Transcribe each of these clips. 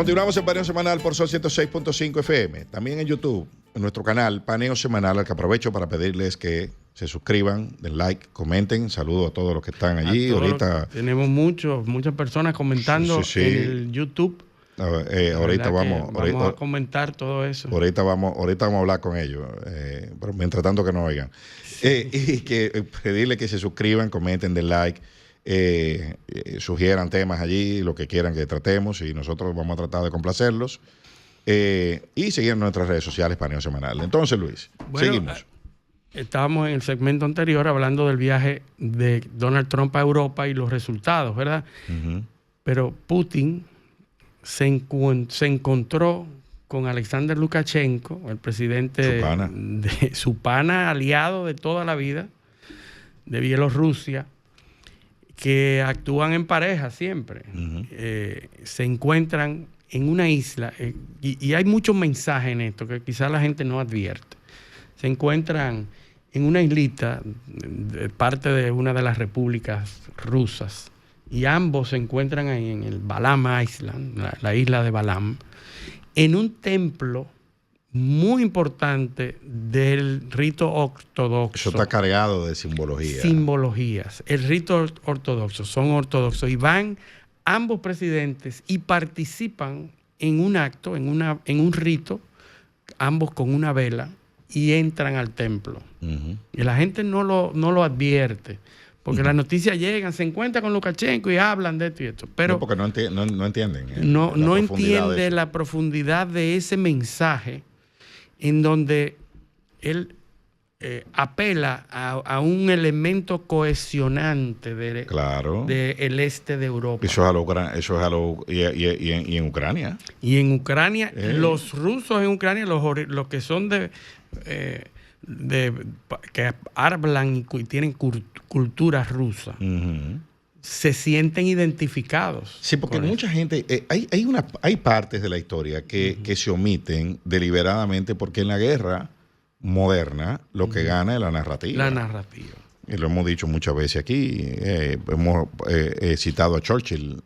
Continuamos en Paneo Semanal por Sol 106.5 FM. También en YouTube, en nuestro canal Paneo Semanal, al que aprovecho para pedirles que se suscriban, den like, comenten. Saludos a todos los que están allí. Ahorita tenemos muchas personas comentando en el YouTube. Ahorita vamos a comentar todo eso. Ahorita vamos a hablar con ellos, pero mientras tanto que nos oigan. Y que pedirles que se suscriban, comenten, den like. Sugieran temas allí, lo que quieran que tratemos, y nosotros vamos a tratar de complacerlos, y seguir en nuestras redes sociales Paneo Semanal. Entonces, Luis, seguimos. Estábamos en el segmento anterior hablando del viaje de Donald Trump a Europa y los resultados, ¿verdad? Uh-huh. Pero Putin se encontró con Alexander Lukashenko, el presidente su pana aliado de toda la vida de Bielorrusia, que actúan en pareja siempre. Uh-huh. Se encuentran en una isla, y hay muchos mensajes en esto que quizás la gente no advierte. Se encuentran en una islita, parte de una de las repúblicas rusas, y ambos se encuentran ahí en el Balam Island, la isla de Balam, en un templo muy importante del rito ortodoxo. Eso está cargado de simbología. Simbologías. El rito ortodoxo, son ortodoxos, y van ambos presidentes y participan en un acto, en un rito, ambos con una vela, y entran al templo. Uh-huh. Y la gente no lo advierte, porque las noticias llegan, se encuentran con Lukashenko y hablan de esto y esto. Pero porque no entienden. No entiende la profundidad de ese mensaje, en donde él apela a un elemento cohesionante del este de Europa. Eso es a lo y en Ucrania. Y en Ucrania, los rusos en Ucrania, los que son que hablan y tienen cultura rusa, uh-huh, se sienten identificados. Sí, porque mucha gente, hay partes de la historia que se omiten deliberadamente, porque en la guerra moderna lo que gana es la narrativa. La narrativa. Y lo hemos dicho muchas veces aquí. Hemos citado a Churchill,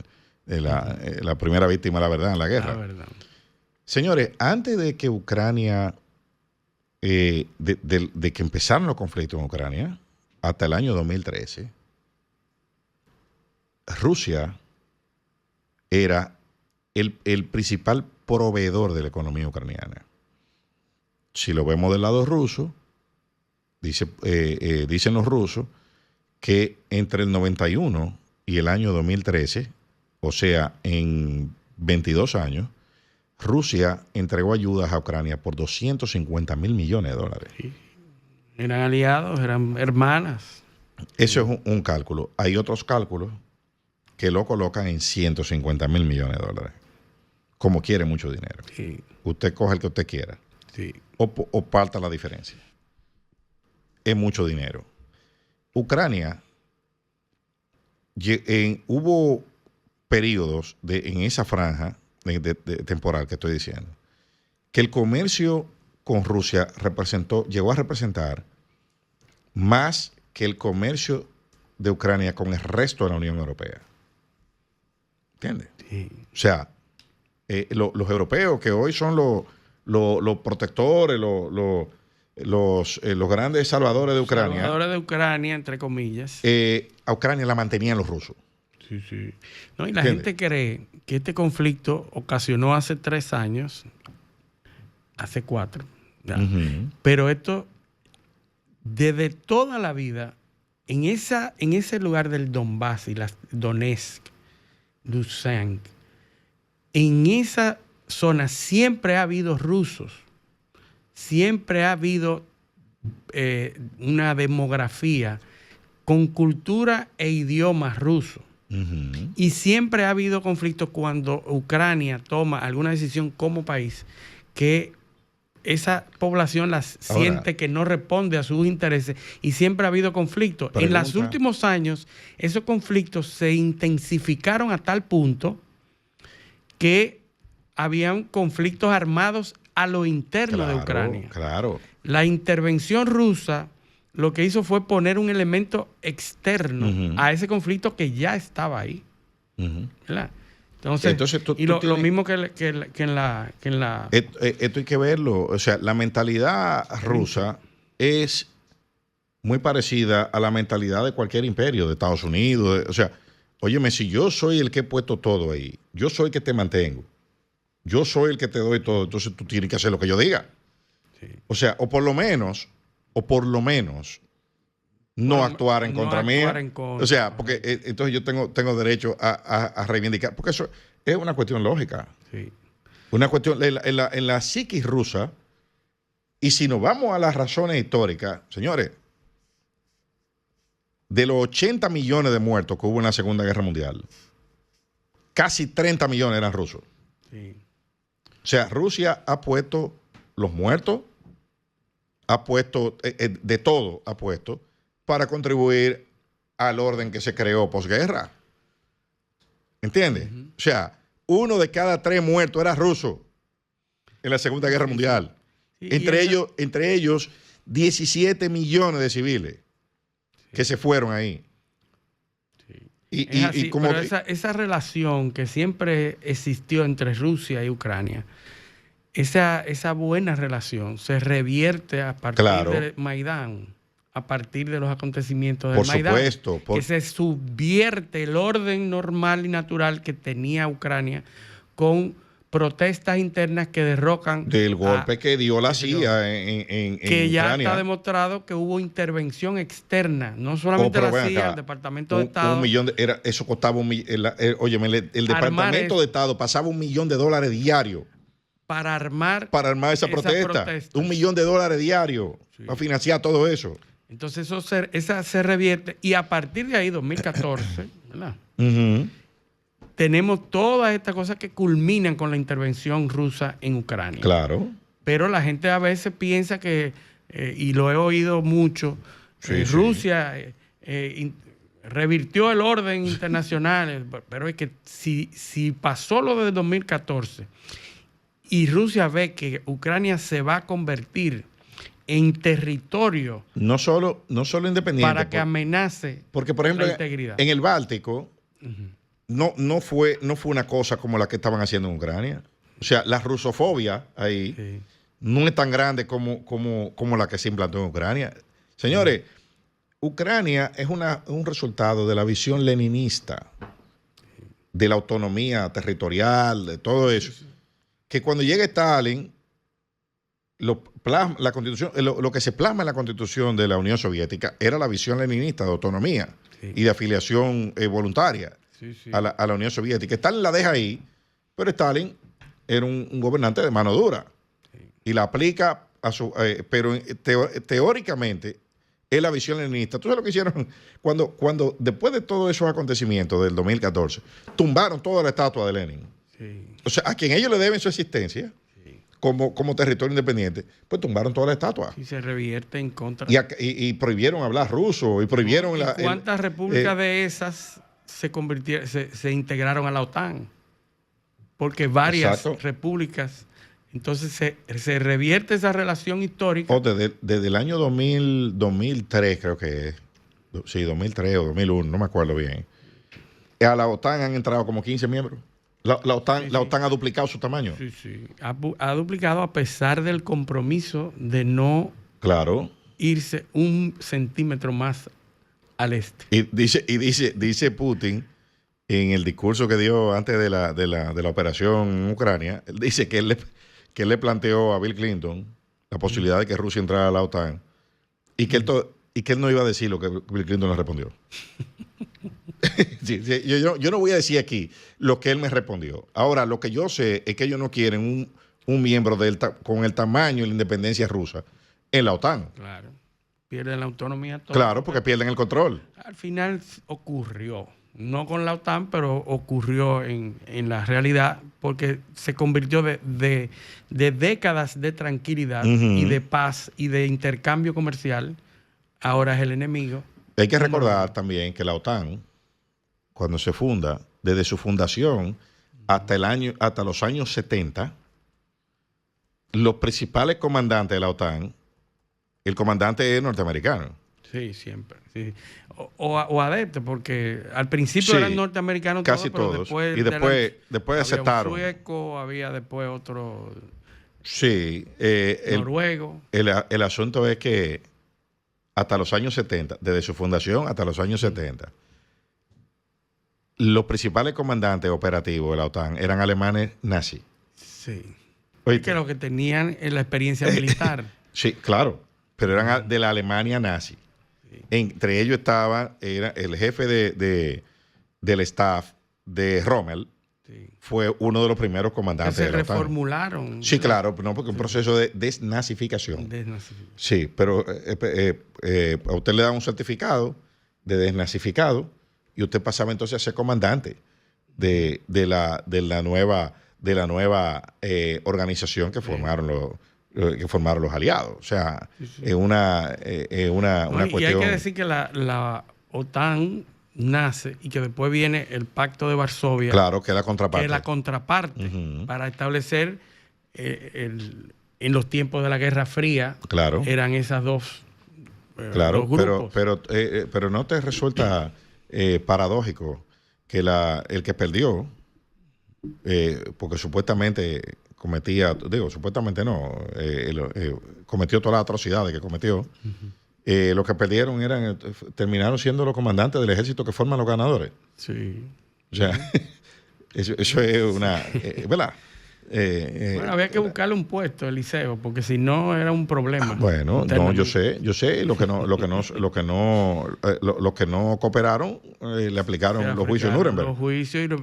la primera víctima de la verdad en la guerra. La verdad. Señores, antes de que Ucrania, de que empezaron los conflictos en Ucrania, hasta el año 2013, Rusia era el principal proveedor de la economía ucraniana. Si lo vemos del lado ruso, dicen los rusos que entre el 91 y el año 2013, o sea, en 22 años, Rusia entregó ayudas a Ucrania por $250 mil millones. Sí. Eran aliados, eran hermanas. Eso es un cálculo. Hay otros cálculos que lo colocan en $150 mil millones. Como quiere mucho dinero. Sí. Usted coge el que usted quiera. Sí. O parta la diferencia. Es mucho dinero. Ucrania, hubo periodos en esa franja de temporal que estoy diciendo, que el comercio con Rusia llegó a representar más que el comercio de Ucrania con el resto de la Unión Europea. ¿Entiendes? Sí. O sea, los europeos, que hoy son los protectores, los grandes salvadores de Ucrania. Salvadores de Ucrania, entre comillas. A Ucrania la mantenían los rusos. Sí, sí. No, y la gente cree que este conflicto ocasionó hace 3 años, hace 4. Uh-huh. Pero esto, desde toda la vida, en ese lugar del Donbass y Donetsk, Luhansk, en esa zona siempre ha habido rusos, siempre ha habido una demografía con cultura e idioma ruso. Uh-huh. Y siempre ha habido conflictos cuando Ucrania toma alguna decisión como país que esa población siente que no responde a sus intereses, y siempre ha habido conflictos. En los últimos años, esos conflictos se intensificaron a tal punto que habían conflictos armados a lo interno de Ucrania. Claro. La intervención rusa lo que hizo fue poner un elemento externo, uh-huh, a ese conflicto que ya estaba ahí. Uh-huh. ¿Verdad? Entonces lo mismo que en la... Esto hay que verlo. O sea, la mentalidad rusa es muy parecida a la mentalidad de cualquier imperio, de Estados Unidos. O sea, óyeme, si yo soy el que he puesto todo ahí, yo soy el que te mantengo, yo soy el que te doy todo, entonces tú tienes que hacer lo que yo diga. Sí. O sea, o por lo menos, no actuar en contra mía. O sea, porque entonces yo tengo derecho a reivindicar, porque eso es una cuestión lógica. Sí. Una cuestión, en la psiquis rusa, y si nos vamos a las razones históricas, señores, de los 80 millones de muertos que hubo en la Segunda Guerra Mundial, casi 30 millones eran rusos. Sí. O sea, Rusia ha puesto los muertos, ha puesto de todo, ha puesto para contribuir al orden que se creó posguerra. ¿Entiendes? Uh-huh. O sea, 1 de cada 3 muertos era ruso en la Segunda Guerra Mundial. Sí, entre ellos 17 millones de civiles que se fueron ahí. Sí. Pero esa relación que siempre existió entre Rusia y Ucrania, esa buena relación se revierte a partir de Maidán, a partir de los acontecimientos del Maidán. Por supuesto. Que se subvierte el orden normal y natural que tenía Ucrania con protestas internas que derrocan del golpe que dio la CIA en que ya Ucrania. Está demostrado que hubo intervención externa, no solamente la CIA, el Departamento de Estado. Eso costaba el Departamento de Estado pasaba $1 millón diario para armar esa protesta. $1 millón diario para financiar todo eso. Entonces esa se revierte y a partir de ahí, 2014, ¿verdad? Uh-huh. Tenemos todas estas cosas que culminan con la intervención rusa en Ucrania. Claro. Pero la gente a veces piensa que, y lo he oído mucho, Rusia revirtió el orden internacional, pero es que si pasó lo de 2014 y Rusia ve que Ucrania se va a convertir en territorio no solo independiente para que amenace porque por ejemplo la integridad. En el Báltico no fue una cosa como la que estaban haciendo en Ucrania. O sea, la rusofobia ahí no es tan grande como la que se implantó en Ucrania. Señores, Ucrania es un resultado de la visión leninista, de la autonomía territorial, de todo eso. Que cuando llega Stalin, la constitución, lo que se plasma en la constitución de la Unión Soviética era la visión leninista de autonomía y de afiliación voluntaria a la Unión Soviética. Stalin la deja ahí, pero Stalin era un gobernante de mano dura y la aplica pero teóricamente es la visión leninista. ¿Tú sabes lo que hicieron cuando después de todos esos acontecimientos del 2014 tumbaron toda la estatua de Lenin? O sea, a quien ellos le deben su existencia como territorio independiente, pues tumbaron toda la estatua. Y se revierte en contra. Y prohibieron hablar ruso, y prohibieron... ¿Cuántas repúblicas de esas se integraron a la OTAN? Porque varias repúblicas... Entonces se revierte esa relación histórica. Desde el año 2003 creo que es. Sí, 2003 o 2001, no me acuerdo bien. A la OTAN han entrado como 15 miembros. La OTAN ha duplicado su tamaño. Sí. Ha duplicado a pesar del compromiso de no irse 1 centímetro más al este. Y dice Putin en el discurso que dio antes de la operación en Ucrania, él dice que él le planteó a Bill Clinton la posibilidad de que Rusia entrara a la OTAN y que él no iba a decir lo que Bill Clinton le respondió. Yo no voy a decir aquí lo que él me respondió. Ahora, lo que yo sé es que ellos no quieren un miembro con el tamaño y la independencia rusa en la OTAN. Claro. Pierden la autonomía. Claro, porque pierden el control. Al final ocurrió. No con la OTAN, pero ocurrió en la realidad porque se convirtió de décadas de tranquilidad y de paz y de intercambio comercial. Ahora es el enemigo. Hay que recordar también que la OTAN, cuando se funda, desde su fundación hasta los años 70, los principales comandantes de la OTAN, el comandante es norteamericano. Sí, siempre. Sí. O adeptos, porque al principio Sí, eran norteamericanos casi todos, pero todos. Y después aceptaron. Había un sueco, había después otro Sí, noruego. el asunto es que hasta los años 70, desde su fundación hasta los años 70, los principales comandantes operativos de la OTAN eran alemanes nazis. Sí. ¿Oíste? Que lo que tenían es la experiencia militar. Sí, claro, pero eran de la Alemania nazi. Sí. Entre ellos era el jefe del staff de Rommel. Sí. Fue uno de los primeros comandantes que se de la OTAN. Reformularon. Sí, claro, no, porque un proceso de desnazificación. Sí, pero a usted le da un certificado de desnazificado y usted pasaba entonces a ser comandante de la nueva organización que formaron los aliados. O sea, es una cuestión. Y hay que decir que la OTAN nace y que después viene el Pacto de Varsovia. Claro, que es la contraparte. Que es la contraparte para establecer en los tiempos de la Guerra Fría. Claro. Eran esas dos claro, dos grupos. Pero no te resulta paradójico que el que perdió, porque supuestamente supuestamente no, cometió todas las atrocidades que cometió. Los que perdieron terminaron siendo los comandantes del ejército que forman los ganadores. Sí. O sea, eso es una... ¿verdad? Bueno, había que buscarle un puesto, Eliseo, porque si no era un problema. Bueno, no, yo sé, los que no cooperaron le aplicaron los juicios de Nuremberg. Los juicios y lo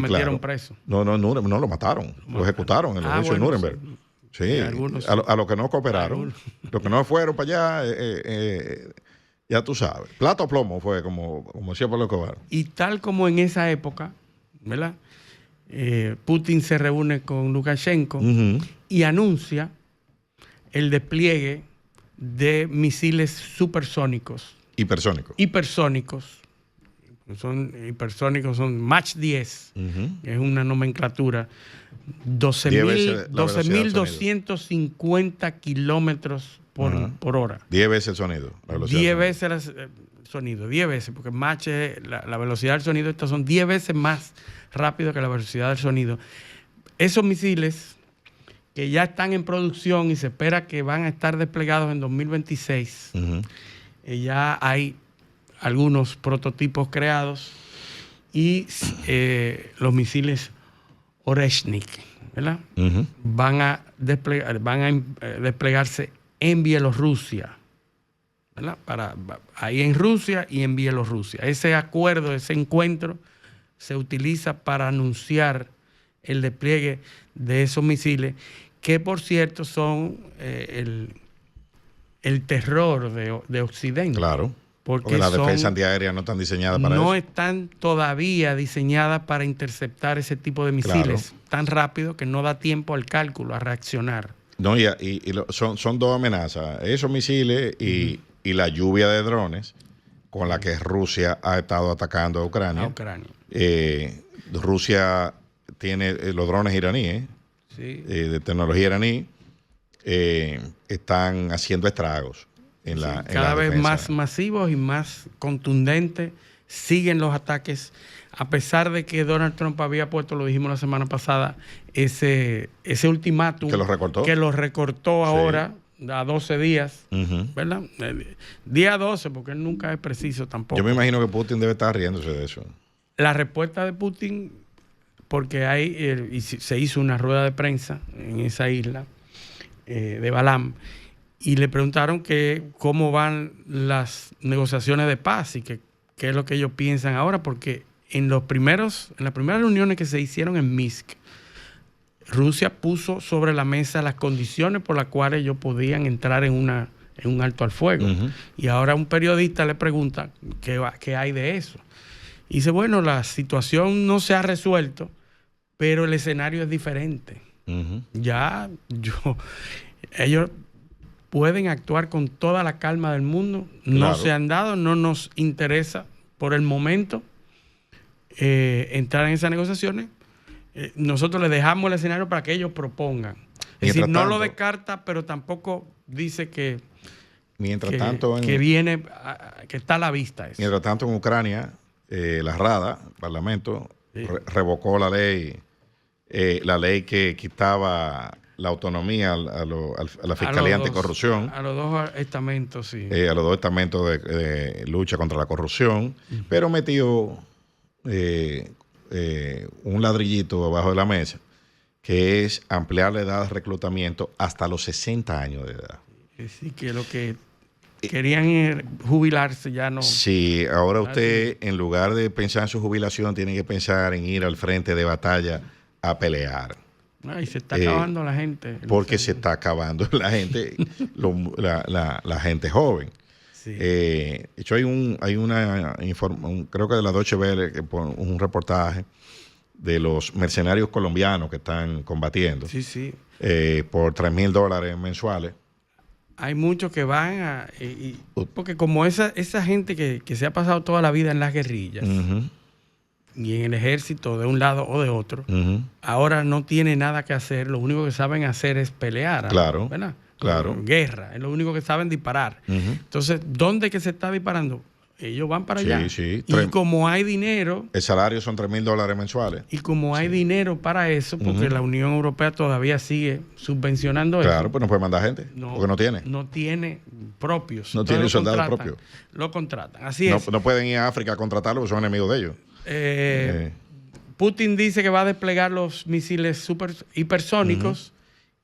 metieron preso. No, lo mataron, lo ejecutaron en los juicios de Nuremberg. Sí, a los que no cooperaron, los que no fueron para allá, ya tú sabes. Plata o plomo fue, como decía Pablo Escobar. Y tal como en esa época, ¿verdad? Putin se reúne con Lukashenko y anuncia el despliegue de misiles supersónicos. Hipersónicos. Son Mach 10, que es una nomenclatura. 12.250 kilómetros por hora. 10 veces el sonido. 10 veces el sonido, 10 veces, porque Mach es la velocidad del sonido, estas son 10 veces más rápido que la velocidad del sonido. Esos misiles que ya están en producción y se espera que van a estar desplegados en 2026, ya hay algunos prototipos creados y los misiles Oreshnik, ¿verdad? Van a desplegarse en Bielorrusia, ¿verdad? Ahí en Rusia y en Bielorrusia. Ese acuerdo, ese encuentro se utiliza para anunciar el despliegue de esos misiles, que por cierto son el terror de Occidente. Claro. Porque las defensas antiaéreas no están diseñadas para eso. No están todavía diseñadas para interceptar ese tipo de misiles tan rápido que no da tiempo al cálculo, a reaccionar. No, son dos amenazas. Esos misiles y la lluvia de drones con la que Rusia ha estado atacando a Ucrania. Rusia tiene los drones iraníes, de tecnología iraní, están haciendo estragos. Cada vez más masivos y más contundentes siguen los ataques, a pesar de que Donald Trump había puesto, lo dijimos la semana pasada, ese ultimátum que lo recortó ahora a 12 días, ¿verdad? Día 12, porque él nunca es preciso tampoco. Yo me imagino que Putin debe estar riéndose de eso. La respuesta de Putin, porque se hizo una rueda de prensa en esa isla de Balam, y le preguntaron cómo van las negociaciones de paz y qué es lo que ellos piensan ahora, porque en las primeras reuniones que se hicieron en Minsk, Rusia puso sobre la mesa las condiciones por las cuales ellos podían entrar en un alto al fuego. Y ahora un periodista le pregunta qué hay de eso. Y dice, bueno, la situación no se ha resuelto, pero el escenario es diferente. Ellos pueden actuar con toda la calma del mundo. No se han dado, no nos interesa por el momento entrar en esas negociaciones. Nosotros les dejamos el escenario para que ellos propongan. Es decir, no lo descarta, pero tampoco dice que Mientras tanto, que está a la vista eso. Mientras tanto, en Ucrania, la Rada, el Parlamento, revocó la ley que quitaba la autonomía a la Fiscalía Anticorrupción. A los dos estamentos, sí. A los dos estamentos de lucha contra la corrupción, pero metió un ladrillito abajo de la mesa, que es ampliar la edad de reclutamiento hasta los 60 años de edad. Sí, que lo que querían jubilarse ya no. Sí, ahora usted, en lugar de pensar en su jubilación, tiene que pensar en ir al frente de batalla a pelear. Ay, se está acabando la gente. Porque se está acabando la gente, la gente joven. Sí. De hecho, creo que de la Deutsche Welle, un reportaje de los mercenarios colombianos que están combatiendo. Sí, sí. Por $3,000 mensuales. Hay muchos que van porque como esa gente que se ha pasado toda la vida en las guerrillas y en el ejército de un lado o de otro, ahora no tiene nada que hacer, lo único que saben hacer es pelear. Claro, ¿verdad? claro. Guerra, es lo único que saben disparar. Entonces, ¿dónde que se está disparando? Ellos van para allá. Sí. Y como hay dinero... El salario son $3,000 mensuales. Y como hay dinero para eso, porque la Unión Europea todavía sigue subvencionando eso. Claro, pues no puede mandar gente, porque no tiene. No tiene propios. No tiene soldados propios. Lo contratan, así es. No pueden ir a África a contratarlo porque son enemigos de ellos. Putin dice que va a desplegar los misiles hipersónicos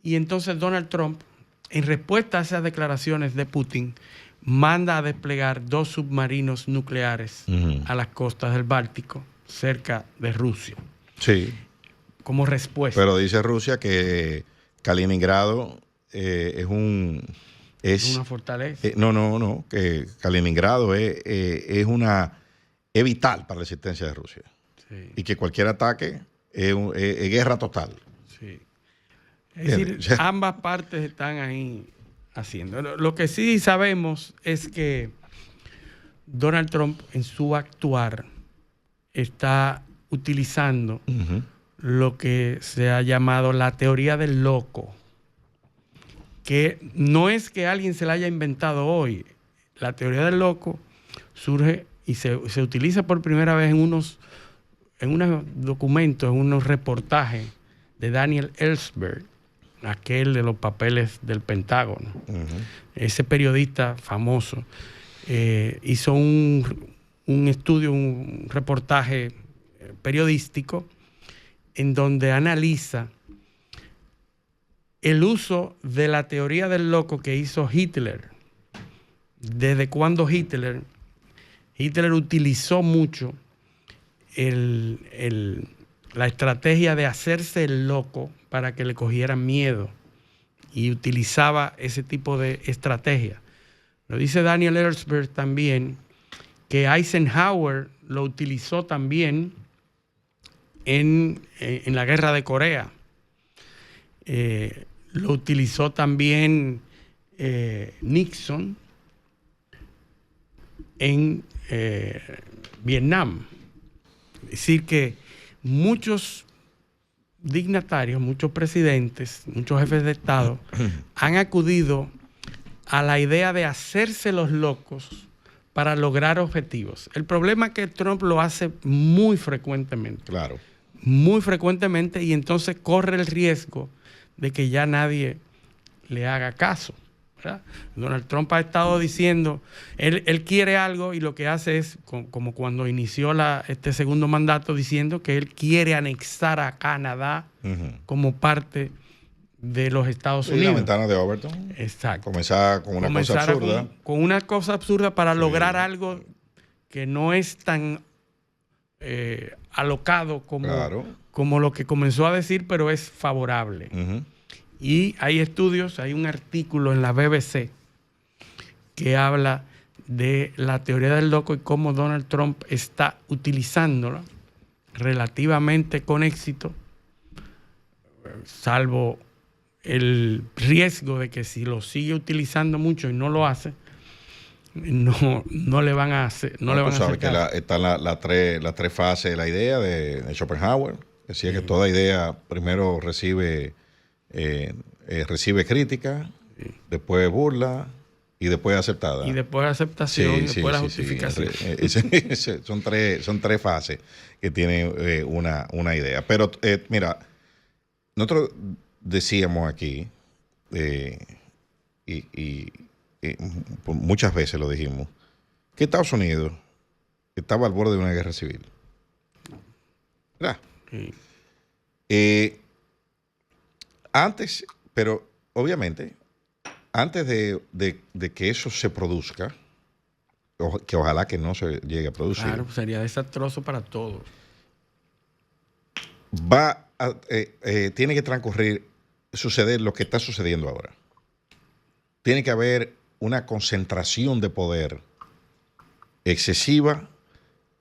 y entonces Donald Trump, en respuesta a esas declaraciones de Putin, manda a desplegar 2 submarinos nucleares a las costas del Báltico, cerca de Rusia. Sí. Como respuesta. Pero dice Rusia que Kaliningrado es una fortaleza. No. Que Kaliningrado es vital para la existencia de Rusia. Sí. Y que cualquier ataque es guerra total. Sí. Es decir, ambas partes están ahí haciendo. Lo que sí sabemos es que Donald Trump en su actuar está utilizando lo que se ha llamado la teoría del loco, que no es que alguien se la haya inventado hoy. La teoría del loco surge y se utiliza por primera vez en unos documentos, en unos reportajes de Daniel Ellsberg, aquel de los papeles del Pentágono. Ese periodista famoso hizo un estudio, un reportaje periodístico en donde analiza el uso de la teoría del loco que hizo Hitler. Desde cuando Hitler utilizó mucho la estrategia de hacerse el loco para que le cogieran miedo, y utilizaba ese tipo de estrategia. Lo dice Daniel Ellsberg también, que Eisenhower lo utilizó también en la guerra de Corea. Lo utilizó también Nixon en Vietnam. Es decir, que muchos dignatarios, muchos presidentes, muchos jefes de Estado han acudido a la idea de hacerse los locos para lograr objetivos. El problema es que Trump lo hace muy frecuentemente. Claro. Muy frecuentemente, y entonces corre el riesgo de que ya nadie le haga caso, ¿verdad? Donald Trump ha estado diciendo, él quiere algo, y lo que hace es, como cuando inició este segundo mandato, diciendo que él quiere anexar a Canadá como parte de los Estados Unidos. La ventana de Overton. Exacto. Comenzar con una cosa absurda. Con una cosa absurda para lograr algo que no es tan alocado como lo que comenzó a decir, pero es favorable. Y hay estudios, hay un artículo en la BBC que habla de la teoría del loco y cómo Donald Trump está utilizándola relativamente con éxito, salvo el riesgo de que si lo sigue utilizando mucho y no lo hace, no le van a hacer. No le van a hacer que están las tres fases de la idea de Schopenhauer. Decía que toda idea primero recibe crítica, después burla Y después aceptada. Y después la aceptación, y después la justificación. Son tres fases que tienen una idea. Pero mira, nosotros decíamos aquí, y muchas veces lo dijimos, que Estados Unidos estaba al borde de una guerra civil. ¿Verdad? Sí. Antes, pero obviamente, antes de que eso se produzca, que ojalá que no se llegue a producir. Claro, sería desastroso para todos. Tiene que suceder lo que está sucediendo ahora. Tiene que haber una concentración de poder excesiva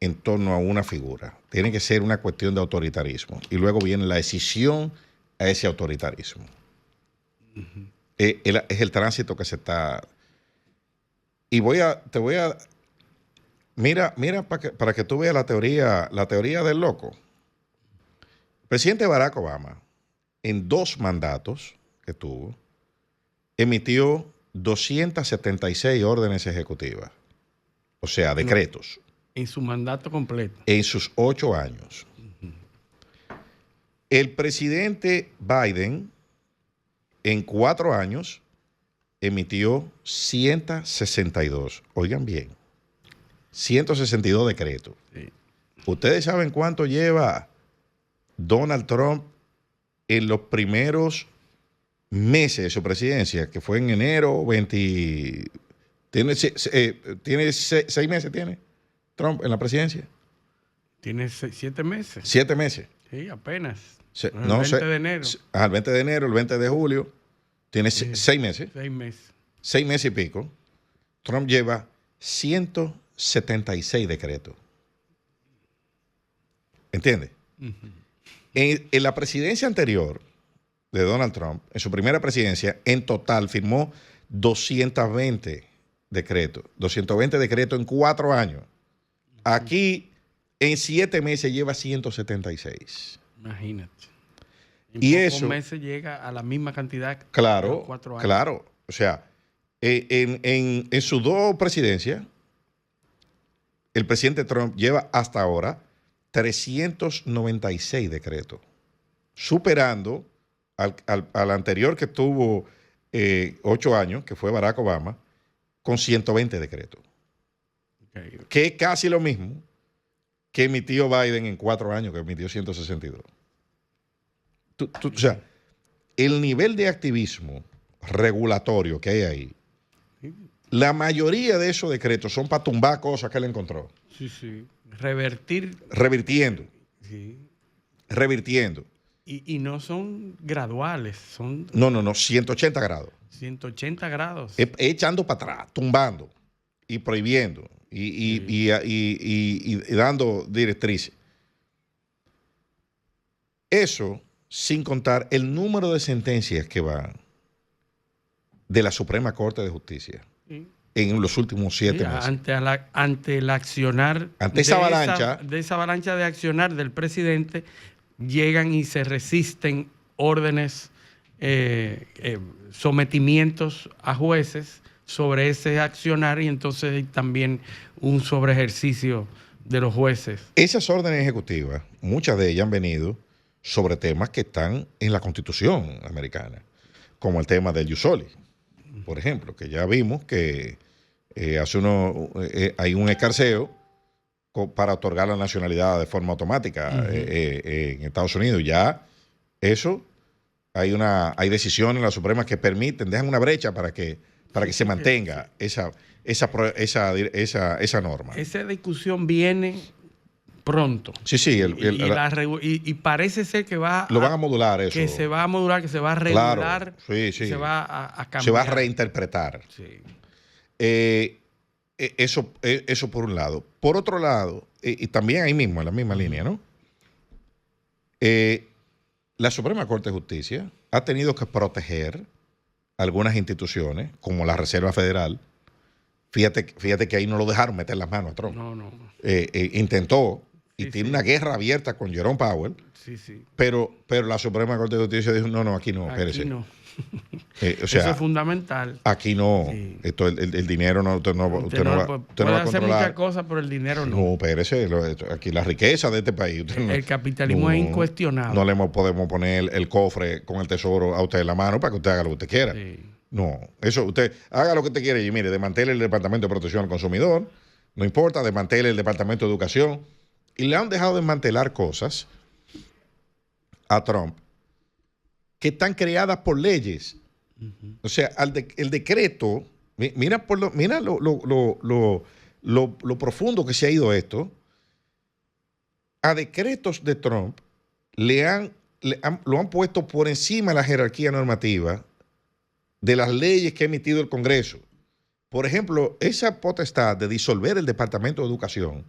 en torno a una figura. Tiene que ser una cuestión de autoritarismo. Y luego viene la decisión a ese autoritarismo. Uh-huh. Es el tránsito que se está... Y Mira para que tú veas la teoría del loco. El presidente Barack Obama, en 2 mandatos que tuvo, emitió 276 órdenes ejecutivas. O sea, decretos. En su mandato completo. En sus 8 años. Uh-huh. El presidente Biden, en 4 años, emitió 162. Oigan bien. 162 decretos. Sí. ¿Ustedes saben cuánto lleva Donald Trump en los primeros meses de su presidencia? Que fue en enero 20... ¿Tiene 6 meses tiene Trump en la presidencia? Tiene 7 meses. 7 meses. Sí, apenas. El 20 de enero. El 20 de enero, el 20 de julio. Tiene 6 meses. 6 meses. 6 meses y pico. Trump lleva 176 decretos. ¿Entiendes? Uh-huh. En la presidencia anterior de Donald Trump, en su primera presidencia, en total firmó 220 decretos. 220 decretos en 4 años. Aquí, en 7 meses, lleva 176. Imagínate. En pocos meses llega a la misma cantidad. Claro, 4 años. Claro. O sea, en sus 2 presidencias, el presidente Trump lleva hasta ahora 396 decretos, superando al anterior que tuvo 8 años, que fue Barack Obama, con 120 decretos. Okay. Que es casi lo mismo que emitió Biden en 4 años, que emitió 162. O sea, el nivel de activismo regulatorio que hay ahí, la mayoría de esos decretos son para tumbar cosas que él encontró. Sí, sí. Revirtiendo. Sí. Revirtiendo. Y no son graduales, son... No, 180 grados. 180 grados. Echando para atrás, tumbando y prohibiendo y dando directrices. Eso sin contar el número de sentencias que van de la Suprema Corte de Justicia en los últimos 7 meses. Ante el accionar... Ante esa avalancha... De esa avalancha de accionar del presidente, llegan y se resisten órdenes, sometimientos a jueces sobre ese accionar, y entonces también un sobreejercicio de los jueces. Esas órdenes ejecutivas, muchas de ellas han venido sobre temas que están en la Constitución americana, como el tema del ius soli, por ejemplo, que ya vimos que hay un escarceo para otorgar la nacionalidad de forma automática en Estados Unidos. Ya eso, hay decisiones en la Suprema que dejan una brecha para que se mantenga esa norma. Esa discusión viene pronto. Sí. Y parece ser que lo van a modular eso. Que se va a modular, que se va a regular. Claro, sí. Se va a cambiar. Se va a reinterpretar. Sí. Eso por un lado. Por otro lado, y también ahí mismo, en la misma línea, ¿no? La Suprema Corte de Justicia ha tenido que proteger algunas instituciones, como la Reserva Federal. Fíjate que ahí no lo dejaron meter las manos a Trump. No. Intentó y tiene una guerra abierta con Jerome Powell. Sí, sí. Pero la Suprema Corte de Justicia dijo, no, aquí no, espérese. Aquí no. O sea, eso es fundamental. Aquí no. Sí. Esto, el dinero no, usted no va a controlar. Hacer muchas cosas, pero el dinero no. No, espérese. Aquí la riqueza de este país. El capitalismo es incuestionable. No le podemos poner el cofre con el tesoro a usted en la mano para que usted haga lo que usted quiera. Sí. No, eso usted haga lo que usted quiera y mire, desmantele el Departamento de Protección al Consumidor, no importa, desmantele el Departamento de Educación. Y le han dejado desmantelar cosas a Trump que están creadas por leyes. O sea, el decreto, mira lo profundo que se ha ido esto. A decretos de Trump lo han puesto por encima de la jerarquía normativa de las leyes que ha emitido el Congreso. Por ejemplo, esa potestad de disolver el Departamento de Educación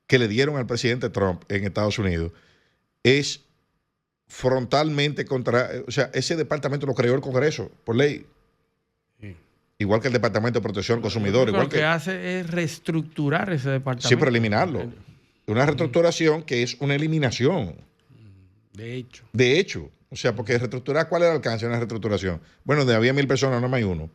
que le dieron al presidente Trump en Estados Unidos es frontalmente o sea, ese departamento lo creó el Congreso por ley. Sí. Igual que el Departamento de Protección al Consumidor. Lo que hace es reestructurar ese departamento. Sí, pero eliminarlo. Una reestructuración que es una eliminación. De hecho. O sea, porque reestructurar, ¿cuál era el alcance de una reestructuración? Bueno, de había 1,000 personas, no más hay uno.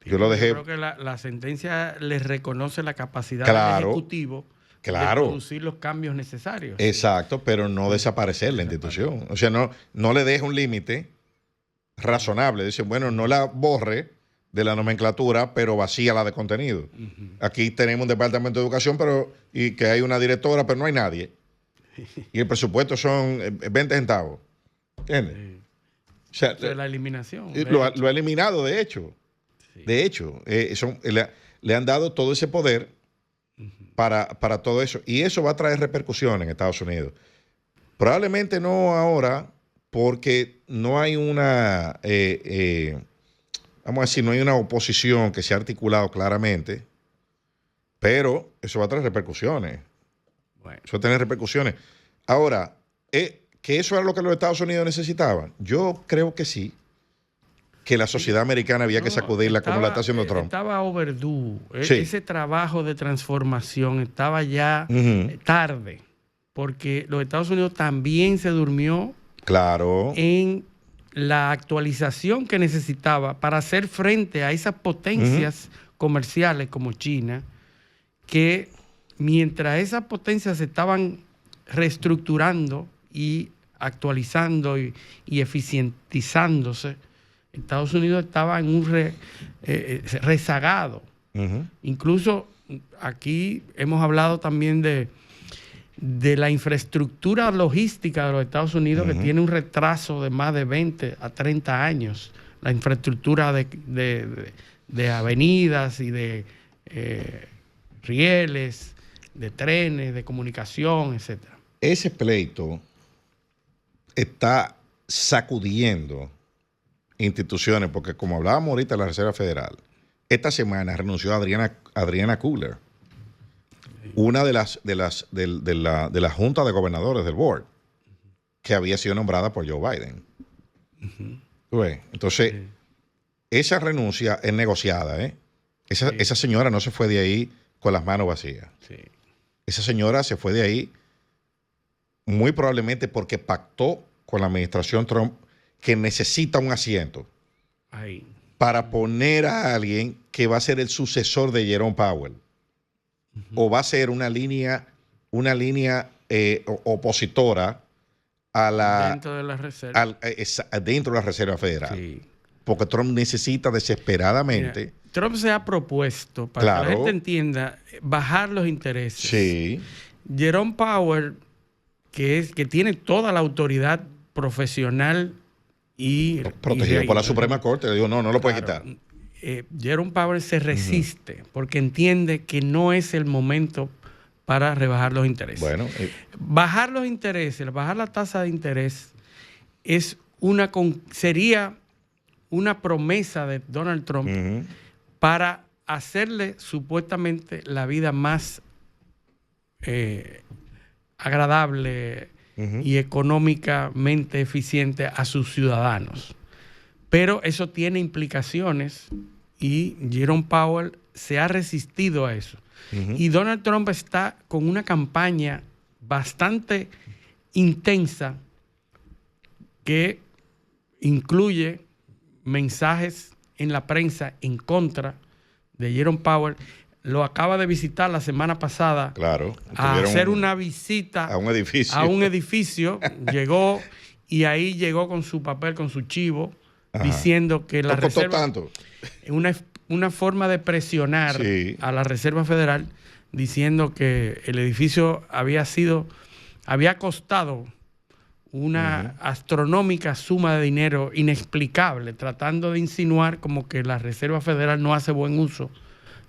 Yo lo dejé. Yo creo que la sentencia les reconoce la capacidad del Ejecutivo de producir los cambios necesarios. Exacto, pero no desaparecer la institución. O sea, no le deja un límite razonable. Dice, bueno, no la borre de la nomenclatura, pero vacía de contenido. Aquí tenemos un departamento de educación y que hay una directora, pero no hay nadie. Y el presupuesto son 20 centavos. ¿Entiendes? O sea, la eliminación. Lo ha eliminado, de hecho. Sí. De hecho, le han dado todo ese poder para todo eso. Y eso va a traer repercusiones en Estados Unidos. Probablemente no ahora, porque no hay una, vamos a decir, no hay una oposición que se ha articulado claramente, pero eso va a traer repercusiones. Bueno. Eso va a tener repercusiones. Ahora, ¿que eso era lo que los Estados Unidos necesitaban? Yo creo que sí. Que la sociedad americana había que sacudirla como la está haciendo Trump. Estaba overdue. Sí. Ese trabajo de transformación estaba ya tarde, porque los Estados Unidos también se durmió en la actualización que necesitaba para hacer frente a esas potencias comerciales como China, que mientras esas potencias se estaban reestructurando y actualizando y eficientizándose, Estados Unidos estaba en un rezagado. Incluso aquí hemos hablado también de la infraestructura logística de los Estados Unidos, que tiene un retraso de más de 20 a 30 años. La infraestructura de avenidas y de rieles, de trenes, de comunicación, etc. Ese pleito está sacudiendo instituciones, porque como hablábamos ahorita de la Reserva Federal, esta semana renunció Adriana Cooler, una de la Junta de Gobernadores del Board, que había sido nombrada por Joe Biden. Entonces, esa renuncia es negociada. Esa señora no se fue de ahí con las manos vacías. Esa señora se fue de ahí muy probablemente porque pactó con la administración Trump que necesita un asiento para poner a alguien que va a ser el sucesor de Jerome Powell, o va a ser una línea opositora a dentro de la Reserva, dentro de la Reserva Federal. Porque Trump necesita desesperadamente. Mira, Trump se ha propuesto, para que la gente entienda, bajar los intereses. Jerome Powell, que tiene toda la autoridad profesional y protegido por la Suprema Corte, le digo, no lo puede quitar. Jerome Powell se resiste porque entiende que no es el momento para rebajar los intereses. Bajar los intereses, bajar la tasa de interés sería una promesa de Donald Trump para hacerle supuestamente la vida más agradable y económicamente eficiente a sus ciudadanos. Pero eso tiene implicaciones y Jerome Powell se ha resistido a eso. Y Donald Trump está con una campaña bastante intensa que incluye mensajes en la prensa en contra de Jerome Powell. Lo acaba de visitar la semana pasada. Claro. A hacer una visita a un edificio. A un edificio. Llegó y ahí llegó con su papel, con su chivo, diciendo que la Reserva... tanto. Una forma de presionar a la Reserva Federal, diciendo que el edificio había costado una astronómica suma de dinero inexplicable, tratando de insinuar como que la Reserva Federal no hace buen uso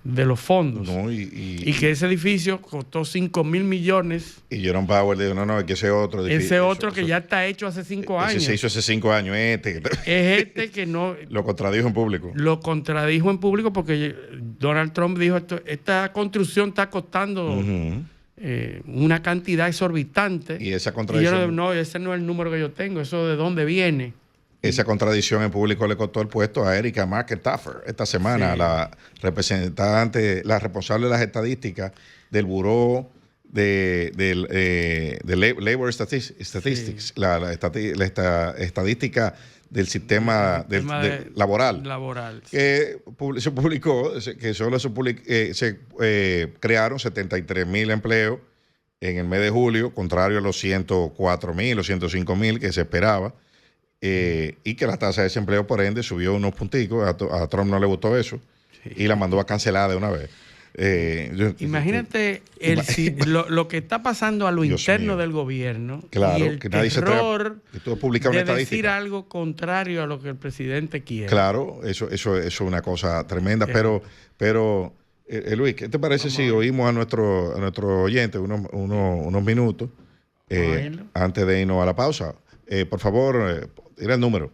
de los fondos. No, y que ese edificio costó 5 mil millones. Y Jerome Powell dijo, no, es que ese otro edificio. Ese otro que ya está hecho hace 5 años. Ese se hizo hace 5 años. Es que no... Lo contradijo en público. Lo contradijo en público porque Donald Trump dijo, esta construcción está costando una cantidad exorbitante. Y esa contradicción... no, ese no es el número que yo tengo, eso de dónde viene. Esa contradicción en público le costó el puesto a Erika McEntaffer esta semana, la responsable de las estadísticas del Buró de Labor Statistics, la estadística del sistema laboral. Que se publicó que solo se crearon 73,000 empleos en el mes de julio, contrario a los 104,000 o 105,000 que se esperaba. Y que la tasa de desempleo, por ende, subió unos punticos. A Trump no le gustó eso y la mandó a cancelar de una vez. Imagínate lo que está pasando a lo interno del gobierno. Claro, y el que nadie terror de decir algo contrario a lo que el presidente quiere. Claro, eso es una cosa tremenda. Pero Luis, ¿qué te parece si oímos a nuestro oyente unos minutos antes de irnos a la pausa? Por favor, tira el número.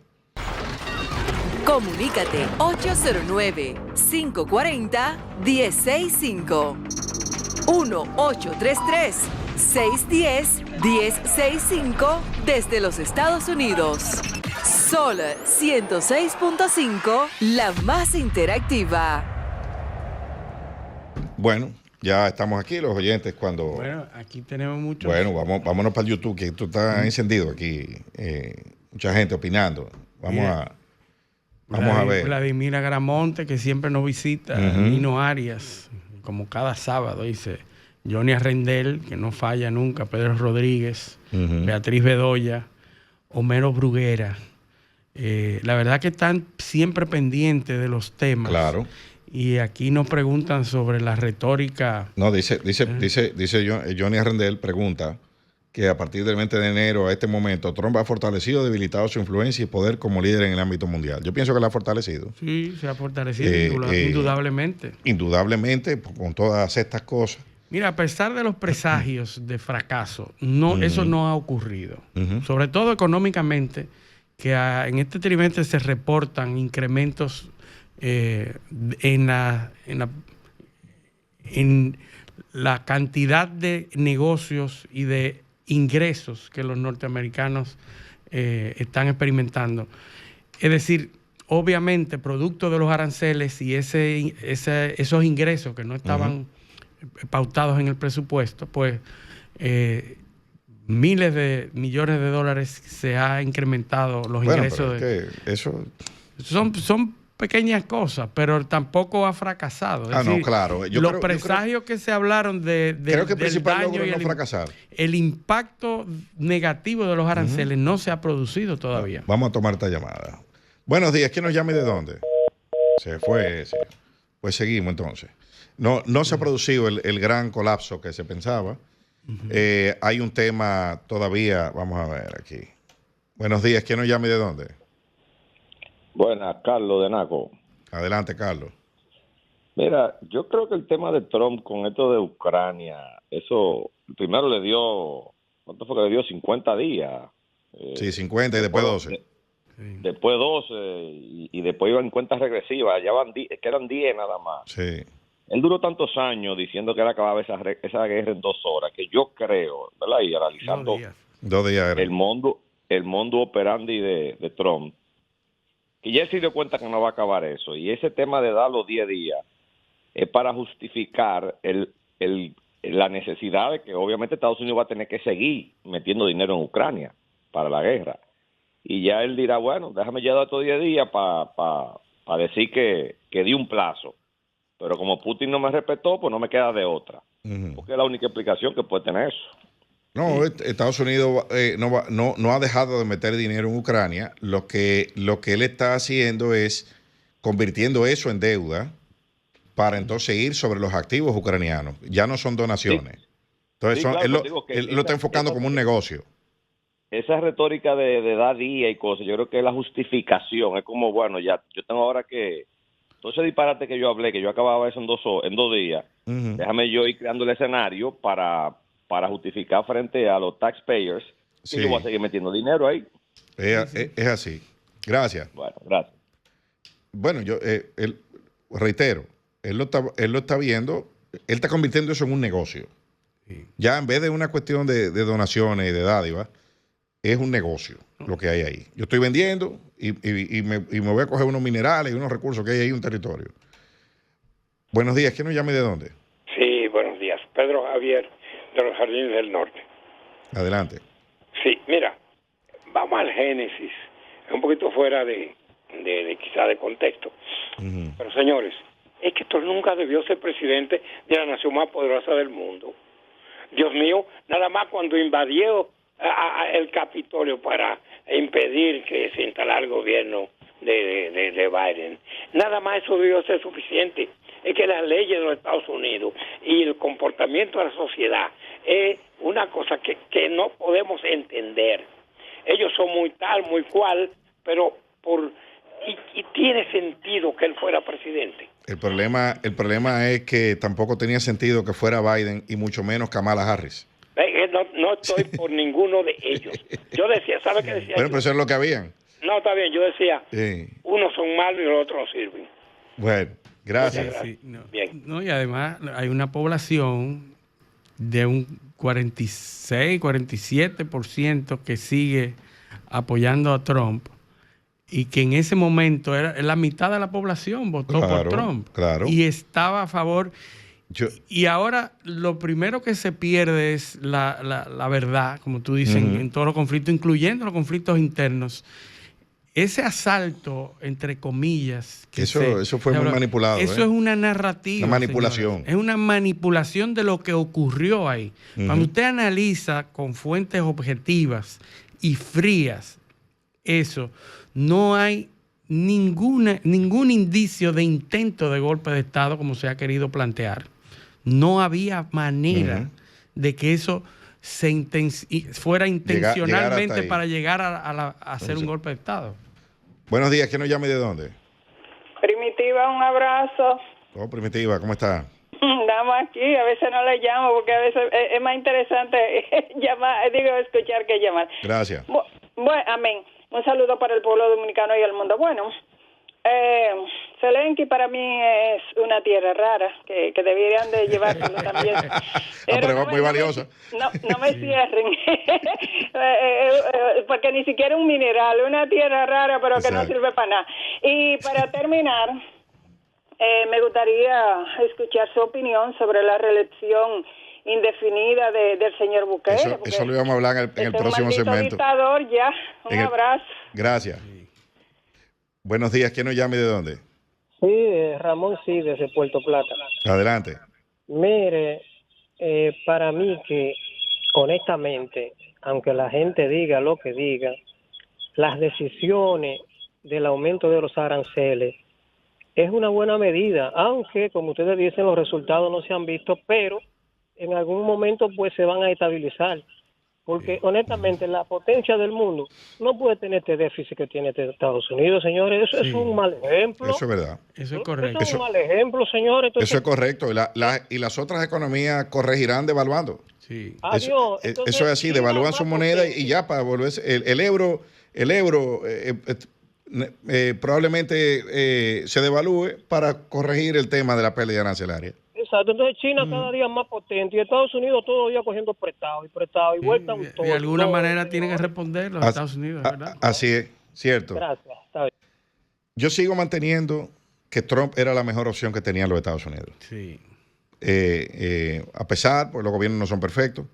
Comunícate 809-540-1065. 1-833-610-1065 desde los Estados Unidos. Sol 106.5, la más interactiva. Bueno, ya estamos aquí, los oyentes, Bueno, aquí tenemos muchos... Bueno, vámonos para el YouTube, que esto está encendido aquí. Mucha gente opinando. Vamos a ver. Vladimir Agramonte, que siempre nos visita. Nino Arias, como cada sábado, dice. Johnny Arrendel, que no falla nunca. Pedro Rodríguez. Beatriz Bedoya. Homero Bruguera. La verdad que están siempre pendientes de los temas. Claro. Y aquí nos preguntan sobre la retórica. No, dice Johnny Arrendel, pregunta que a partir del 20 de enero a este momento, Trump ha fortalecido o debilitado su influencia y poder como líder en el ámbito mundial. Yo pienso que la ha fortalecido. Sí, se ha fortalecido, indudablemente. Indudablemente, con todas estas cosas. Mira, a pesar de los presagios de fracaso, eso no ha ocurrido. Sobre todo económicamente, que en este trimestre se reportan incrementos en la cantidad de negocios y de ingresos que los norteamericanos están experimentando. Es decir, obviamente, producto de los aranceles y esos ingresos que no estaban pautados en el presupuesto, pues miles de millones de dólares se ha incrementado los ingresos. Pero es que eso... Son pequeñas cosas, pero tampoco ha fracasado. Es decir, no, claro. Los presagios que se hablaron creo que el principal logro es no fracasar. El impacto negativo de los aranceles no se ha producido todavía. Vamos a tomar esta llamada. Buenos días, ¿quién nos llama y de dónde? Se fue ese. Pues seguimos entonces. No se ha producido el gran colapso que se pensaba. Hay un tema todavía, vamos a ver aquí. Buenos días, ¿quién nos llama y de dónde? Buenas, Carlos de Naco. Adelante, Carlos. Mira, yo creo que el tema de Trump con esto de Ucrania, eso primero le dio, ¿cuánto fue que le dio? 50 días. Sí, 50 y después 12. Después 12 y después iban en cuentas regresivas, ya quedan 10 nada más. Sí. Él duró tantos años diciendo que él acababa esa guerra en 2 horas, que yo creo, ¿verdad? Y analizando 2 días el mundo operandi de Trump, que ya se dio cuenta que no va a acabar eso. Y ese tema de dar los 10 días es para justificar el la necesidad de que obviamente Estados Unidos va a tener que seguir metiendo dinero en Ucrania para la guerra. Y ya él dirá, bueno, déjame ya dar otros 10 días para decir que di un plazo. Pero como Putin no me respetó, pues no me queda de otra. Porque es la única explicación que puede tener eso. No, Estados Unidos no ha dejado de meter dinero en Ucrania. Lo que él está haciendo es convirtiendo eso en deuda para entonces ir sobre los activos ucranianos. Ya no son donaciones. Sí. Entonces, Sí, claro, él lo está enfocando como un negocio. Esa retórica de dar día y cosas, yo creo que es la justificación. Es como, bueno, ya yo tengo ahora que... Entonces, disparate que yo hablé, que yo acababa eso en 2 días, déjame yo ir creando el escenario para justificar frente a los taxpayers que yo voy a seguir metiendo dinero ahí. Es así. Gracias. Bueno, gracias. Bueno, yo reitero, él lo está viendo, él está convirtiendo eso en un negocio. Ya en vez de una cuestión de donaciones y de dádivas, es un negocio lo que hay ahí. Yo estoy vendiendo y me voy a coger unos minerales y unos recursos que hay ahí en un territorio. Buenos días, ¿quién nos llama y de dónde? Sí, buenos días. Pedro Javier, de los Jardines del Norte. Adelante. Sí, mira, vamos al génesis, un poquito fuera de quizá de contexto. Pero señores, es que esto nunca debió ser presidente de la nación más poderosa del mundo. Dios mío, nada más cuando invadió el Capitolio para impedir que se instalara el gobierno de Biden. Nada más eso debió ser suficiente. Es que las leyes de los Estados Unidos y el comportamiento de la sociedad es una cosa que no podemos entender. Ellos son muy tal, muy cual, pero y tiene sentido que él fuera presidente. El problema es que tampoco tenía sentido que fuera Biden y mucho menos Kamala Harris. No estoy por ninguno de ellos. Yo decía, ¿sabe qué decía? Bueno, pero eso es lo que habían. No, está bien, yo decía, unos son malos y los otros no sirven. Bueno, gracias. Sí, no, y además hay una población de un 46, 47% que sigue apoyando a Trump y que en ese momento era la mitad de la población votó por Trump y estaba a favor. Y ahora lo primero que se pierde es la verdad, como tú dices, en todos los conflictos, incluyendo los conflictos internos. Ese asalto, entre comillas... Eso fue muy manipulado. Eso es una narrativa. Una manipulación. Señores. Es una manipulación de lo que ocurrió ahí. Cuando usted analiza con fuentes objetivas y frías eso, no hay ningún indicio de intento de golpe de Estado como se ha querido plantear. No había manera de que eso fuera intencionalmente para llegar a hacer un golpe de Estado. Buenos días, ¿quién nos llama y de dónde? Primitiva, un abrazo. Oh, Primitiva, ¿cómo está? Estamos aquí, a veces no le llamo porque a veces es más interesante escuchar que llamar. Gracias. Bueno, amén. Un saludo para el pueblo dominicano y el mundo. Bueno, Selenki para mí es una tierra rara que deberían de llevárselo también. Pero muy valiosa. No me cierren, porque ni siquiera un mineral, una tierra rara, pero que no sirve para nada. Y para terminar, me gustaría escuchar su opinión sobre la reelección indefinida del señor Bukele. Eso lo íbamos a hablar en el próximo segmento. Dictador ya. Un abrazo. Gracias. Buenos días, ¿quién nos llama y de dónde? Sí, Ramón, sí, desde Puerto Plata. Adelante. Mire, para mí que, honestamente, aunque la gente diga lo que diga, las decisiones del aumento de los aranceles es una buena medida, aunque, como ustedes dicen, los resultados no se han visto, pero en algún momento pues se van a estabilizar. Porque, honestamente, la potencia del mundo no puede tener este déficit que tiene Estados Unidos, señores. Eso es un mal ejemplo. Eso es verdad. Eso es correcto. Eso es un mal ejemplo, señores. Entonces, eso es correcto. Y las otras economías corregirán devaluando. Sí. Eso es así, devalúan su moneda y ya para volverse... El euro probablemente se devalúe para corregir el tema de la pérdida arancelaria. Exacto, entonces China cada día más potente y Estados Unidos todo el día cogiendo prestado y vuelta un todo. De alguna manera tienen que responder los Estados Unidos, ¿verdad? Así es, cierto. Gracias, está bien. Yo sigo manteniendo que Trump era la mejor opción que tenían los Estados Unidos. Sí. a pesar, pues los gobiernos no son perfectos,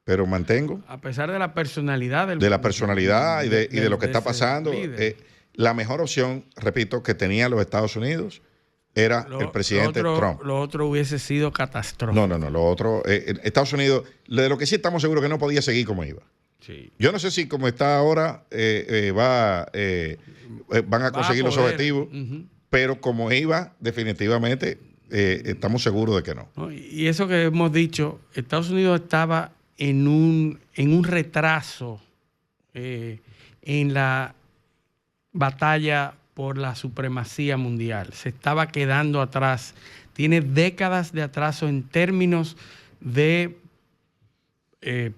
pero mantengo. A pesar de la personalidad de la personalidad y de lo que está pasando, la mejor opción, repito, que tenía los Estados Unidos era el presidente Trump. Lo otro hubiese sido catastrófico. No, lo otro, Estados Unidos, de lo que sí estamos seguros que no podía seguir como iba. Sí. Yo no sé si como está ahora van a conseguir los objetivos, pero como iba, definitivamente estamos seguros de que no. Y eso que hemos dicho, Estados Unidos estaba en un retraso en la batalla por la supremacía mundial. Se estaba quedando atrás. Tiene décadas de atraso en términos de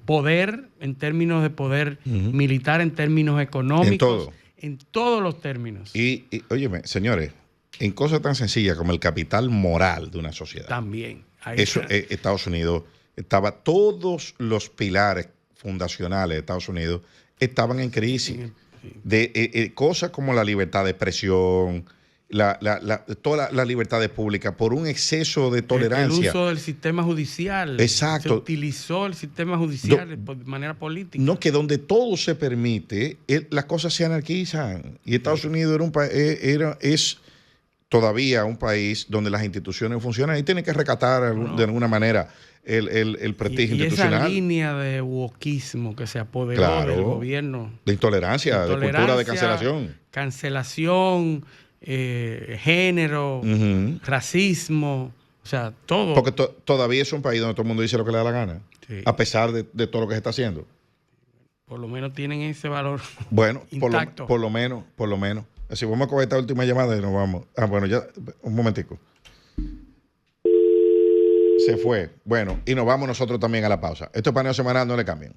poder, en términos de poder militar, en términos económicos, en todos los términos. Y óyeme, señores, en cosas tan sencillas como el capital moral de una sociedad. También. Estados Unidos estaba, todos los pilares fundacionales de Estados Unidos estaban en crisis. De cosas como la libertad de expresión, todas las libertades públicas, por un exceso de tolerancia. El uso del sistema judicial. Exacto. Se utilizó el sistema judicial de manera política. No, que donde todo se permite, las cosas se anarquizan. Y Estados Unidos es todavía un país donde las instituciones funcionan y tienen que recatar de alguna manera el prestigio institucional. Esa línea de wokismo que se apoderó del gobierno. De intolerancia, de cultura de cancelación. Cancelación, género, racismo, o sea, todo. Porque todavía es un país donde todo el mundo dice lo que le da la gana, a pesar de todo lo que se está haciendo. Por lo menos tienen ese valor. Bueno, intacto. por lo menos. Así vamos a coger esta última llamada y nos vamos. Bueno, ya, un momentico. Se fue. Bueno, y nos vamos nosotros también a la pausa. Esto es Paneo Semanal, no le cambien.